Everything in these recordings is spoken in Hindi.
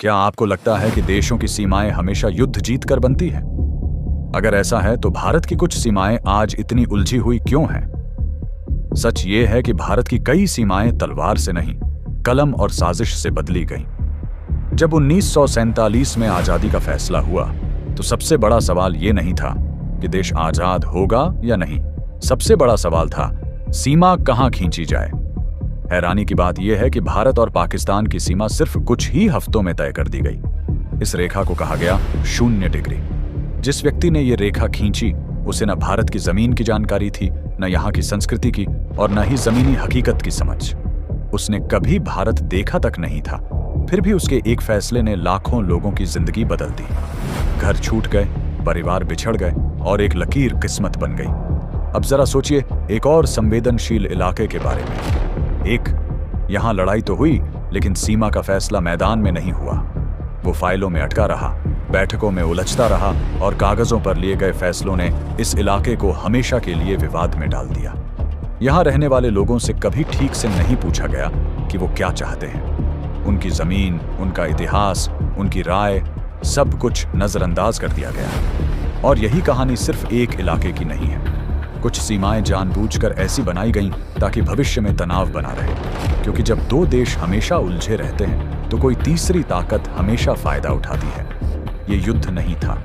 क्या आपको लगता है कि देशों की सीमाएं हमेशा युद्ध जीत कर बनती हैं? अगर ऐसा है तो भारत की कुछ सीमाएं आज इतनी उलझी हुई क्यों हैं? सच ये है कि भारत की कई सीमाएं तलवार से नहीं, कलम और साजिश से बदली गईं। जब 1947 में आजादी का फैसला हुआ तो सबसे बड़ा सवाल ये नहीं था कि देश आजाद होगा या नहीं। सबसे बड़ा सवाल था सीमा कहां खींची जाए। हैरानी की बात यह है कि भारत और पाकिस्तान की सीमा सिर्फ कुछ ही हफ्तों में तय कर दी गई। इस रेखा को कहा गया 0 डिग्री। जिस व्यक्ति ने यह रेखा खींची उसे न भारत की जमीन की जानकारी थी, न यहाँ की संस्कृति की, और न ही जमीनी हकीकत की समझ। उसने कभी भारत देखा तक नहीं था, फिर भी उसके एक फैसले ने लाखों लोगों की जिंदगी बदल दी। घर छूट गए, परिवार बिछड़ गए और एक लकीर किस्मत बन गई। अब जरा सोचिए एक और संवेदनशील इलाके के बारे में। यहाँ लड़ाई तो हुई, लेकिन सीमा का फैसला मैदान में नहीं हुआ। वो फाइलों में अटका रहा, बैठकों में उलझता रहा और कागजों पर लिए गए फैसलों ने इस इलाके को हमेशा के लिए विवाद में डाल दिया। यहाँ रहने वाले लोगों से कभी ठीक से नहीं पूछा गया कि वो क्या चाहते हैं। उनकी जमीन, उनका इतिहास, उनकी राय, सब कुछ नजरअंदाज कर दिया गया। और यही कहानी सिर्फ एक इलाके की नहीं है। कुछ सीमाएं जानबूझकर ऐसी बनाई गईं ताकि भविष्य में तनाव बना रहे, क्योंकि जब दो देश हमेशा उलझे रहते हैं तो कोई तीसरी ताकत हमेशा फायदा उठाती है। ये युद्ध नहीं था,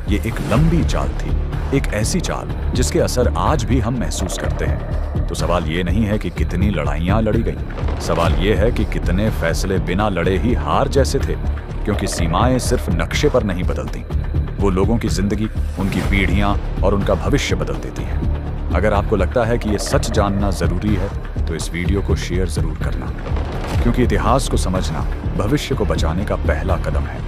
ये एक लंबी चाल थी, एक ऐसी चाल जिसके असर आज भी हम महसूस करते हैं। तो सवाल ये नहीं है कि कितनी लड़ाइयां लड़ी गईं, सवाल ये है कि कितने फैसले बिना लड़े ही हार जैसे थे, क्योंकि सीमाएं सिर्फ नक्शे पर नहीं बदलती, वो लोगों की जिंदगी, उनकी पीढ़ियां और उनका भविष्य बदल देती हैं। अगर आपको लगता है कि ये सच जानना जरूरी है तो इस वीडियो को शेयर जरूर करना, क्योंकि इतिहास को समझना भविष्य को बचाने का पहला कदम है।